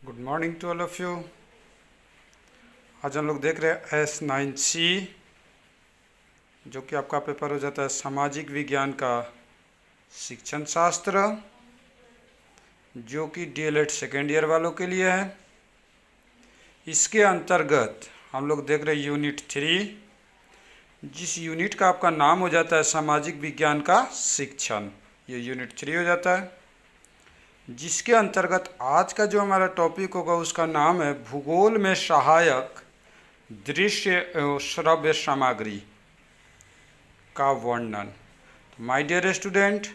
Good morning to all of you. आज हम लोग देख रहे हैं S9C, जो कि आपका पेपर हो जाता है सामाजिक विज्ञान का शिक्षण शास्त्र, जो कि DLED सेकेंड ईयर वालों के लिए है। इसके अंतर्गत हम लोग देख रहे हैं यूनिट 3, जिस यूनिट का आपका नाम हो जाता है सामाजिक विज्ञान का शिक्षण। ये यूनिट 3 हो जाता है, जिसके अंतर्गत आज का जो हमारा टॉपिक होगा उसका नाम है भूगोल में सहायक दृश्य एवं श्रव्य सामग्री का वर्णन। तो माय डियर स्टूडेंट,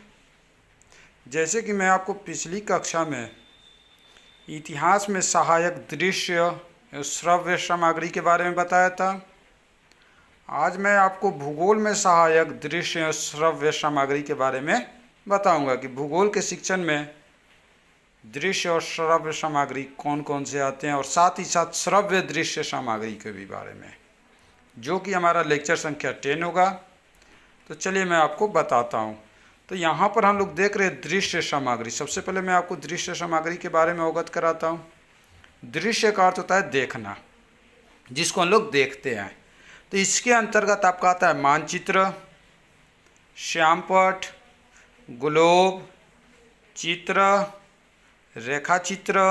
जैसे कि मैं आपको पिछली कक्षा में इतिहास में सहायक दृश्य एवं श्रव्य सामग्री के बारे में बताया था, आज मैं आपको भूगोल में सहायक दृश्य एवं श्रव्य सामग्री के बारे में बताऊंगा कि भूगोल के शिक्षण में दृश्य और श्रव्य सामग्री कौन कौन से आते हैं, और साथ ही साथ श्रव्य दृश्य सामग्री के भी बारे में, जो कि हमारा लेक्चर संख्या 10 होगा। तो चलिए मैं आपको बताता हूँ। तो यहाँ पर हम लोग देख रहे हैं दृश्य सामग्री। सबसे पहले मैं आपको दृश्य सामग्री के बारे में अवगत कराता हूँ। दृश्य का अर्थ होता है देखना, जिसको हम लोग देखते हैं। तो इसके अंतर्गत आपका आता है मानचित्र, श्यामपट्ट, ग्लोब, चित्र, रेखाचित्र,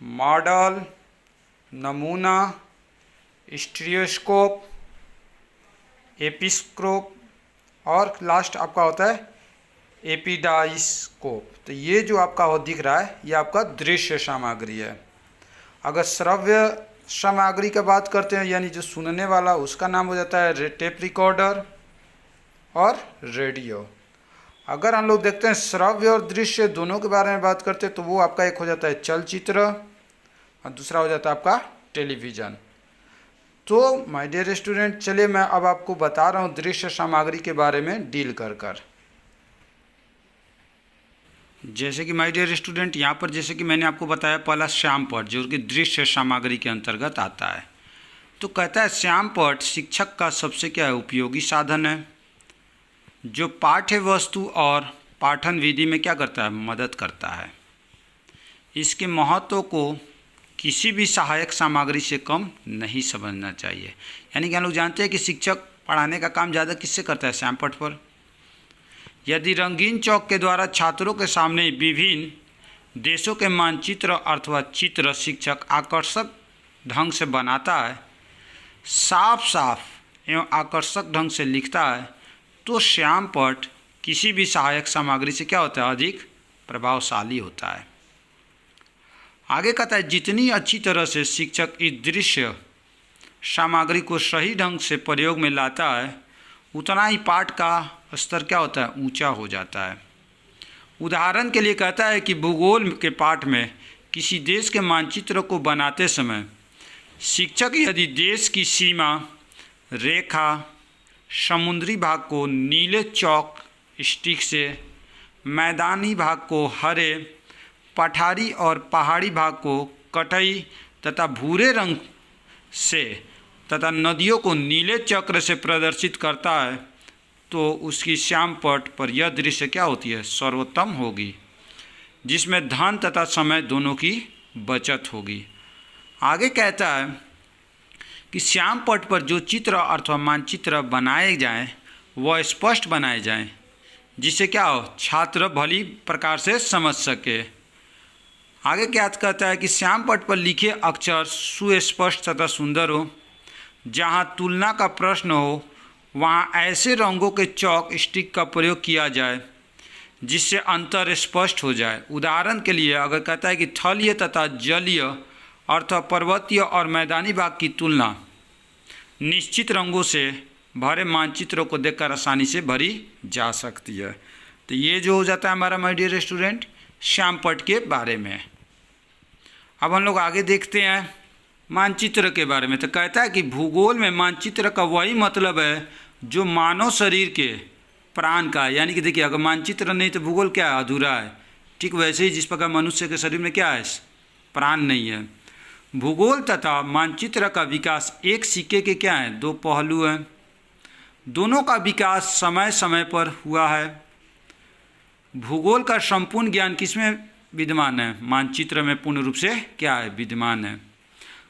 मॉडल, नमूना, स्टीरियोस्कोप, एपिस्कोप और लास्ट आपका होता है एपिडाइस्कोप। तो ये जो आपका हो दिख रहा है, ये आपका दृश्य सामग्री है। अगर श्रव्य सामग्री की बात करते हैं, यानी जो सुनने वाला, उसका नाम हो जाता है टेप रिकॉर्डर और रेडियो। अगर हम लोग देखते हैं श्रव्य और दृश्य दोनों के बारे में बात करते हैं, तो वो आपका एक हो जाता है चलचित्र और दूसरा हो जाता है आपका टेलीविज़न। तो माय डियर स्टूडेंट, चलिए मैं अब आपको बता रहा हूँ दृश्य सामग्री के बारे में डील कर। जैसे कि माय डियर स्टूडेंट, यहाँ पर जैसे कि मैंने आपको बताया पहला श्यामपट्ट, जो कि दृश्य सामग्री के अंतर्गत आता है। तो कहता है श्यामपट्ट शिक्षक का सबसे क्या है उपयोगी साधन है, जो पाठ्य वस्तु और पाठन विधि में क्या करता है, मदद करता है। इसके महत्व को किसी भी सहायक सामग्री से कम नहीं समझना चाहिए। यानी कि हम लोग जानते हैं कि शिक्षक पढ़ाने का काम ज़्यादा किससे करता है, श्यामपट्ट पर। यदि रंगीन चौक के द्वारा छात्रों के सामने विभिन्न देशों के मानचित्र अथवा चित्र शिक्षक आकर्षक ढंग से बनाता है, साफ साफ एवं आकर्षक ढंग से लिखता है, तो श्यामपट्ट किसी भी सहायक सामग्री से क्या होता है, अधिक प्रभावशाली होता है। आगे कहता है जितनी अच्छी तरह से शिक्षक इस दृश्य सामग्री को सही ढंग से प्रयोग में लाता है, उतना ही पाठ का स्तर क्या होता है, ऊंचा हो जाता है। उदाहरण के लिए कहता है कि भूगोल के पाठ में किसी देश के मानचित्र को बनाते समय शिक्षक यदि देश की सीमा रेखा, समुद्री भाग को नीले चौक स्टिक से, मैदानी भाग को हरे, पठारी और पहाड़ी भाग को कटई तथा भूरे रंग से तथा नदियों को नीले चक्र से प्रदर्शित करता है, तो उसकी श्यामपट्ट पर यह दृश्य क्या होती है, सर्वोत्तम होगी, जिसमें धन तथा समय दोनों की बचत होगी। आगे कहता है कि श्यामपट्ट पर जो चित्र अथवा मानचित्र बनाए जाएं, वह स्पष्ट बनाए जाएं, जिससे क्या हो, छात्र भली प्रकार से समझ सके। आगे क्या कहता है कि श्यामपट्ट पर लिखे अक्षर सुस्पष्ट तथा सुंदर हो। जहां तुलना का प्रश्न हो, वहां ऐसे रंगों के चौक स्टिक का प्रयोग किया जाए जिससे अंतर स्पष्ट हो जाए। उदाहरण के लिए अगर कहता है कि थलीय तथा जलीय अर्थात पर्वतीय और मैदानी भाग की तुलना निश्चित रंगों से भरे मानचित्रों को देखकर आसानी से भरी जा सकती है। तो ये जो हो जाता है हमारा माय डियर स्टूडेंट श्यामपट्ट के बारे में। अब हम लोग आगे देखते हैं मानचित्र के बारे में। तो कहता है कि भूगोल में मानचित्र का वही मतलब है जो मानव शरीर के प्राण का, यानी कि देखिए अगर मानचित्र नहीं तो भूगोल क्या है, अधूरा है। ठीक वैसे ही जिस प्रकार मनुष्य के शरीर में क्या है, प्राण नहीं है। भूगोल तथा मानचित्र का विकास एक सिक्के के क्या हैं, दो पहलू हैं। दोनों का विकास समय समय पर हुआ है। भूगोल का संपूर्ण ज्ञान किसमें विद्यमान है। मानचित्र में पूर्ण रूप से क्या है, विद्यमान है।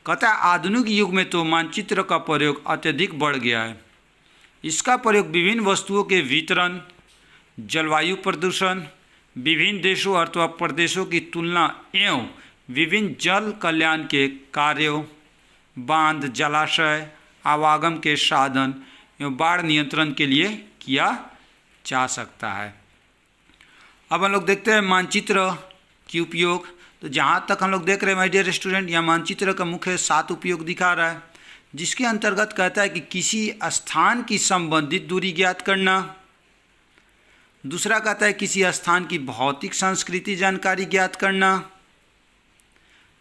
कहता है आधुनिक युग में तो मानचित्र का प्रयोग अत्यधिक बढ़ गया है। इसका प्रयोग विभिन्न वस्तुओं के वितरण, जलवायु प्रदूषण, विभिन्न देशों अथवा प्रदेशों की तुलना एवं विभिन्न जल कल्याण के कार्यों, बांध, जलाशय, आवागम के साधन एवं बाढ़ नियंत्रण के लिए किया जा सकता है। अब हम लोग देखते हैं मानचित्र की उपयोग। तो जहाँ तक हम लोग देख रहे हैं माय डियर स्टूडेंट, यहाँ मानचित्र का मुख्य 7 उपयोग दिखा रहा है, जिसके अंतर्गत कहता है कि किसी स्थान की संबंधित दूरी ज्ञात करना। दूसरा कहता है किसी स्थान की भौतिक संस्कृति जानकारी ज्ञात करना।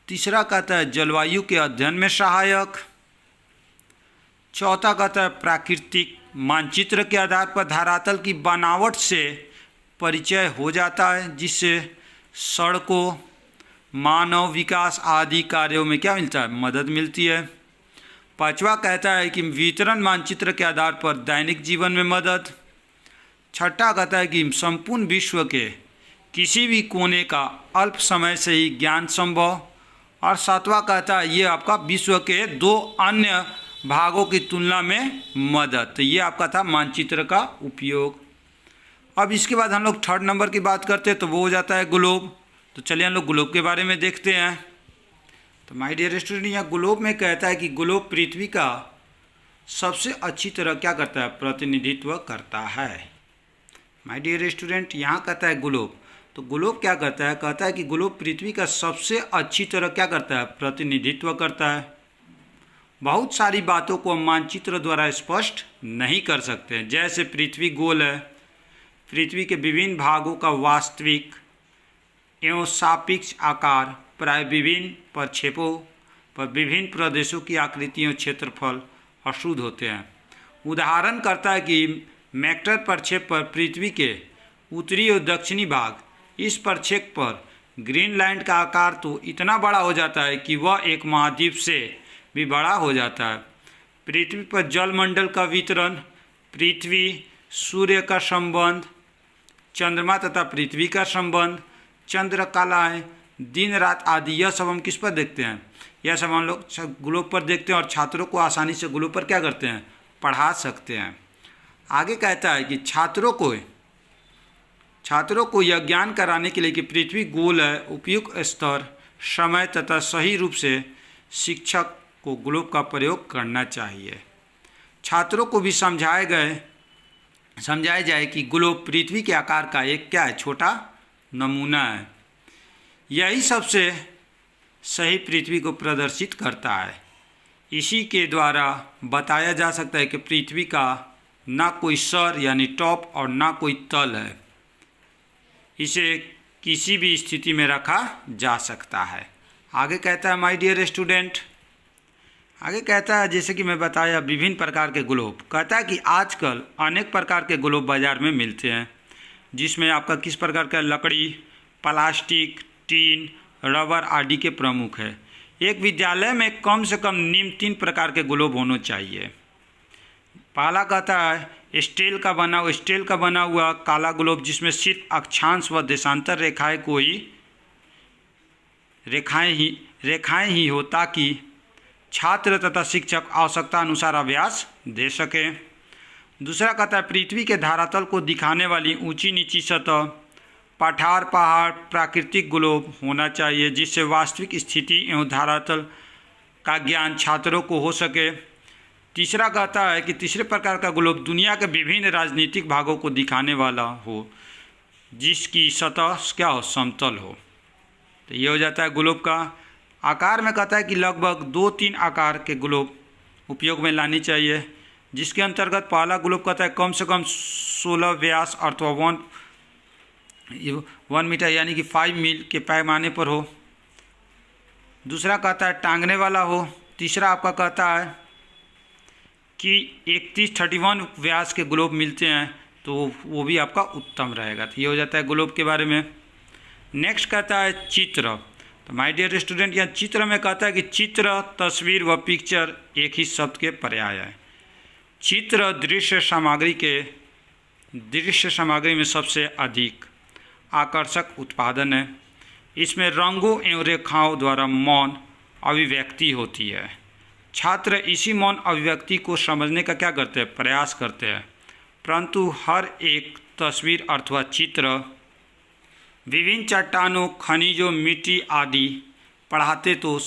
तीसरा कहता है जलवायु के अध्ययन में सहायक। चौथा कहता है प्राकृतिक मानचित्र के आधार पर धरातल की बनावट से परिचय हो जाता है, जिससे सड़कों, मानव विकास आदि कार्यों में क्या मिलता है, मदद मिलती है। पांचवा कहता है कि वितरण मानचित्र के आधार पर दैनिक जीवन में मदद। छठा कहता है कि संपूर्ण विश्व के किसी भी कोने का अल्प समय से ही ज्ञान संभव। और सातवां कहता है ये आपका विश्व के 2 अन्य भागों की तुलना में मदद। तो ये आपका था मानचित्र का उपयोग। अब इसके बाद हम लोग 3rd नंबर की बात करते हैं, तो वो हो जाता है ग्लोब। तो चलिए हम लोग ग्लोब के बारे में देखते हैं। तो माय डियर स्टूडेंट, यहाँ ग्लोब में कहता है कि ग्लोब पृथ्वी का सबसे अच्छी तरह क्या करता है, प्रतिनिधित्व करता है। माय डियर स्टूडेंट, यहाँ कहता है ग्लोब, तो ग्लोब क्या करता है, कहता है कि ग्लोब पृथ्वी का सबसे अच्छी तरह क्या करता है, प्रतिनिधित्व करता है। बहुत सारी बातों को हम मानचित्र द्वारा स्पष्ट नहीं कर सकते हैं। जैसे पृथ्वी गोल है, पृथ्वी के विभिन्न भागों का वास्तविक एवं सापेक्ष आकार प्राय विभिन्न प्रक्षेपों पर विभिन्न प्रदेशों की आकृतियों क्षेत्रफल अशुद्ध होते हैं। उदाहरण करता है कि मैक्टर प्रक्षेप पर पृथ्वी के उत्तरी और दक्षिणी भाग, इस प्रक्षेप पर ग्रीनलैंड का आकार तो इतना बड़ा हो जाता है कि वह एक महाद्वीप से भी बड़ा हो जाता है। पृथ्वी पर जलमंडल का वितरण, पृथ्वी सूर्य का संबंध, चंद्रमा तथा पृथ्वी का संबंध, चंद्रकलाएँ, दिन रात आदि, यह सब हम किस पर देखते हैं, यह सब हम लोग ग्लोब पर देखते हैं और छात्रों को आसानी से ग्लोब पर क्या करते हैं, पढ़ा सकते हैं। आगे कहता है कि छात्रों को यह ज्ञान कराने के लिए कि पृथ्वी गोल है, उपयुक्त स्तर, समय तथा सही रूप से शिक्षक को ग्लोब का प्रयोग करना चाहिए। छात्रों को भी समझाया जाए कि ग्लोब पृथ्वी के आकार का एक क्या है, छोटा नमूना है। यही सबसे सही पृथ्वी को प्रदर्शित करता है। इसी के द्वारा बताया जा सकता है कि पृथ्वी का ना कोई सर यानी टॉप और ना कोई तल है। इसे किसी भी स्थिति में रखा जा सकता है। आगे कहता है माय डियर स्टूडेंट, आगे कहता है जैसे कि मैं बताया विभिन्न प्रकार के ग्लोब। कहता है कि आजकल अनेक प्रकार के ग्लोब बाज़ार में मिलते हैं, जिसमें आपका किस प्रकार का लकड़ी, प्लास्टिक, टीन, रबर आदि के प्रमुख है। एक विद्यालय में कम से कम निम्न 3 प्रकार के ग्लोब होने चाहिए। पहला कहता है स्टील का बना हुआ काला ग्लोब, जिसमें सिर्फ अक्षांश व देशांतर रेखाएं ही हो, ताकि छात्र तथा शिक्षक आवश्यकता अनुसार अभ्यास दे सके। दूसरा कहता है पृथ्वी के धरातल को दिखाने वाली ऊंची नीची सतह, पठार, पहाड़, प्राकृतिक ग्लोब होना चाहिए, जिससे वास्तविक स्थिति एवं धरातल का ज्ञान छात्रों को हो सके। तीसरा कहता है कि तीसरे प्रकार का ग्लोब दुनिया के विभिन्न राजनीतिक भागों को दिखाने वाला हो, जिसकी सतह क्या हो, समतल हो। तो ये हो जाता है ग्लोब का आकार में। कहता है कि लगभग 2-3 आकार के ग्लोब उपयोग में लानी चाहिए, जिसके अंतर्गत पहला ग्लोब कहता है कम से कम 16 व्यास अथवा 1 मीटर यानी कि 5 मील के पैमाने पर हो। दूसरा कहता है टांगने वाला हो। तीसरा आपका कहता है कि 31 व्यास के ग्लोब मिलते हैं, तो वो भी आपका उत्तम रहेगा। तो ये हो जाता है ग्लोब के बारे में। नेक्स्ट कहता है चित्र। तो माय डियर स्टूडेंट, यहाँ चित्र में कहता है कि चित्र, तस्वीर व पिक्चर एक ही शब्द के पर्याय है। चित्र दृश्य सामग्री में सबसे अधिक आकर्षक उत्पादन है। इसमें रंगों एवं रेखाओं द्वारा मौन अभिव्यक्ति होती है। छात्र इसी मौन अभिव्यक्ति को समझने का क्या करते हैं, प्रयास करते हैं, परंतु हर एक तस्वीर अथवा चित्र विभिन्न चट्टानों, खनिजों, मिट्टी आदि पढ़ाते तो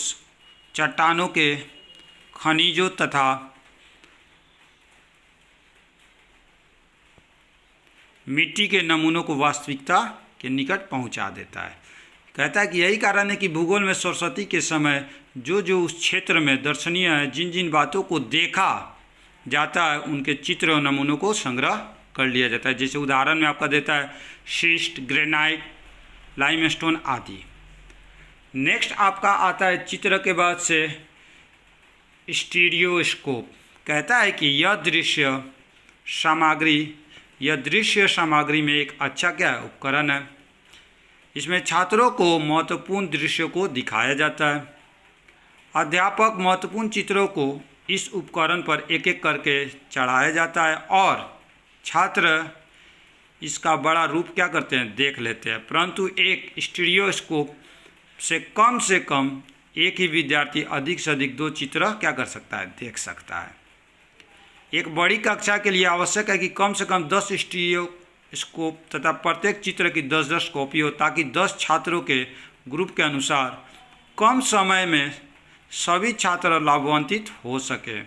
चट्टानों के, खनिजों तथा मिट्टी के नमूनों को वास्तविकता के निकट पहुंचा देता है। कहता है कि यही कारण है कि भूगोल में सरस्वती के समय जो उस क्षेत्र में दर्शनीय है, जिन जिन बातों को देखा जाता है, उनके चित्र और नमूनों को संग्रह कर लिया जाता है। जैसे उदाहरण में आपका देता है शिस्ट, ग्रेनाइट, लाइमस्टोन आदि। नेक्स्ट आपका आता है चित्र के बाद से स्टीरियोस्कोप। कहता है कि यह दृश्य सामग्री में एक अच्छा क्या है, उपकरण है। इसमें छात्रों को महत्वपूर्ण दृश्यों को दिखाया जाता है। अध्यापक महत्वपूर्ण चित्रों को इस उपकरण पर एक एक करके चढ़ाया जाता है और छात्र इसका बड़ा रूप क्या करते हैं, देख लेते हैं। परंतु एक स्टीरियोस्कोप से कम एक ही विद्यार्थी अधिक से अधिक 2 चित्र क्या कर सकता है, देख सकता है। एक बड़ी कक्षा के लिए आवश्यक है कि कम से कम 10 स्टीरियोस्कोप तथा प्रत्येक चित्र की 10-10 कॉपी हो, ताकि 10 छात्रों के ग्रुप के अनुसार कम समय में सभी छात्र लाभान्वित हो सके।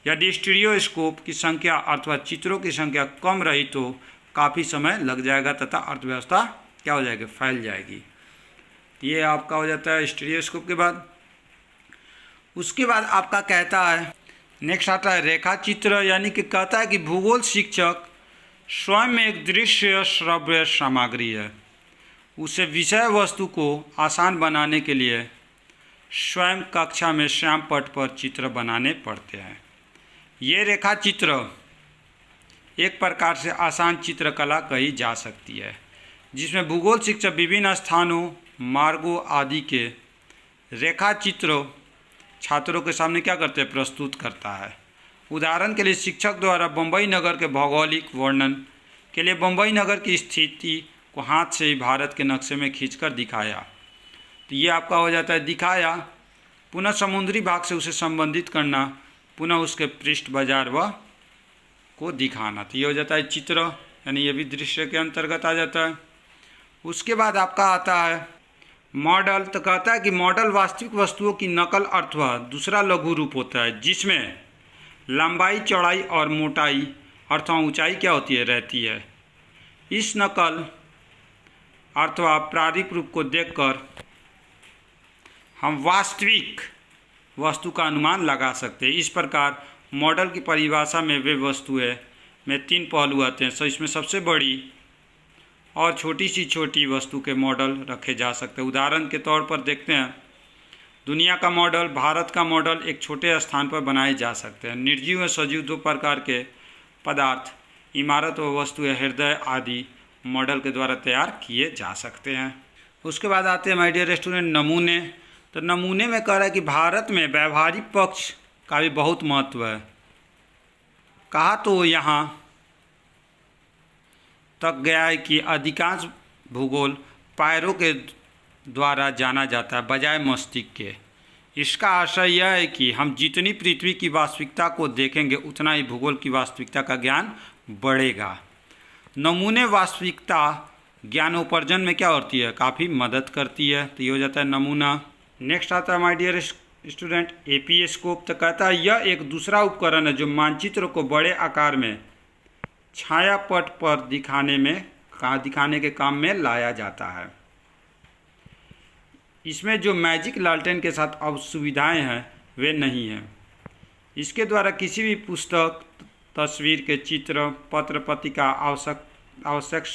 यदि स्टीरियोस्कोप की संख्या अथवा चित्रों की संख्या कम रही तो काफ़ी समय लग जाएगा तथा अर्थव्यवस्था क्या हो जाएगी, फैल जाएगी। ये आपका हो जाता है स्टीरियोस्कोप के बाद। उसके बाद आपका कहता है नेक्स्ट आता है रेखा चित्र, यानी कि कहता है कि भूगोल शिक्षक स्वयं में एक दृश्य श्रव्य सामग्री है। उसे विषय वस्तु को आसान बनाने के लिए स्वयं कक्षा में श्याम पट पर चित्र बनाने पड़ते हैं। ये रेखा चित्र एक प्रकार से आसान चित्रकला कही जा सकती है, जिसमें भूगोल शिक्षक विभिन्न स्थानों, मार्गों आदि के रेखा चित्र छात्रों के सामने क्या करते हैं, प्रस्तुत करता है। उदाहरण के लिए शिक्षक द्वारा बम्बई नगर के भौगोलिक वर्णन के लिए बम्बई नगर की स्थिति को हाथ से ही भारत के नक्शे में खींचकर दिखाया। तो ये आपका हो जाता है दिखाया। पुनः समुद्री भाग से उसे संबंधित करना, पुनः उसके पृष्ठ बाजार व को दिखाना। तो ये हो जाता है चित्र, यानी ये भी दृश्य के अंतर्गत आ जाता है। उसके बाद आपका आता है मॉडल। तो कहता है कि मॉडल वास्तविक वस्तुओं की नकल अथवा दूसरा लघु रूप होता है, जिसमें लंबाई, चौड़ाई और मोटाई अथवा ऊंचाई क्या होती है, रहती है। इस नकल अथवा प्रारूप रूप को देखकर हम वास्तविक वस्तु का अनुमान लगा सकते हैं। इस प्रकार मॉडल की परिभाषा में वे वस्तुएं में 3 पहलू आते हैं। इसमें सबसे बड़ी और छोटी सी छोटी वस्तु के मॉडल रखे जा सकते हैं। उदाहरण के तौर पर देखते हैं, दुनिया का मॉडल, भारत का मॉडल एक छोटे स्थान पर बनाए जा सकते हैं। निर्जीव व सजीव 2 प्रकार के पदार्थ, इमारत व वस्तुएं, हृदय आदि मॉडल के द्वारा तैयार किए जा सकते हैं। उसके बाद आते हैं माय डियर स्टूडेंट नमूने। तो नमूने में कह रहा है कि भारत में व्यवहारिक पक्ष का भी बहुत महत्व है। कहा तो यहाँ तक गया है कि अधिकांश भूगोल पैरों के द्वारा जाना जाता है बजाय मस्तिष्क के। इसका आशय यह है कि हम जितनी पृथ्वी की वास्तविकता को देखेंगे उतना ही भूगोल की वास्तविकता का ज्ञान बढ़ेगा। नमूने वास्तविकता ज्ञानोपार्जन में क्या होती है, काफ़ी मदद करती है। तो ये हो जाता है नमूना। नेक्स्ट आता है माय डियर स्टूडेंट एपीस्कोप। तो कहता है यह एक दूसरा उपकरण है जो मानचित्र को बड़े आकार में छायापट पर दिखाने के काम में लाया जाता है। इसमें जो मैजिक लालटेन के साथ अब सुविधाएं हैं वे नहीं हैं। इसके द्वारा किसी भी पुस्तक, तस्वीर के चित्र, पत्र पत्रिका, आवश्यक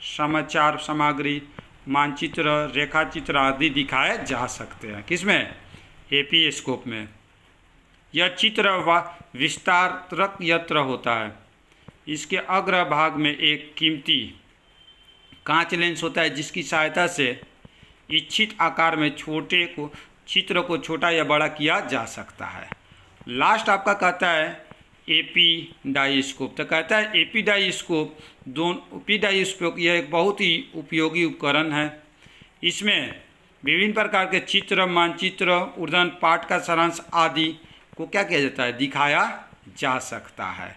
समाचार सामग्री, मानचित्र, रेखा चित्र आदि दिखाए जा सकते हैं। किसमें, एपीस्कोप में। यह चित्र विस्तारक यंत्र होता है। इसके अग्र भाग में एक कीमती कांच लेंस होता है, जिसकी सहायता से इच्छित आकार में चित्र को छोटा या बड़ा किया जा सकता है। लास्ट आपका कहता है एपीडाइस्कोप। तो कहता है एपीडाइस्कोप यह एक बहुत ही उपयोगी उपकरण है। इसमें विभिन्न प्रकार के चित्र, मानचित्र, उद्दंड, पाठ का सारांश आदि को क्या किया जाता है, दिखाया जा सकता है।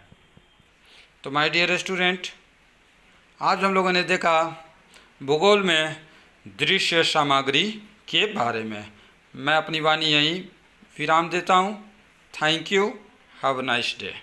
तो माय डियर स्टूडेंट, आज हम लोगों ने देखा भूगोल में दृश्य सामग्री के बारे में। मैं अपनी वाणी यहीं विराम देता हूँ। Thank you, have a nice day.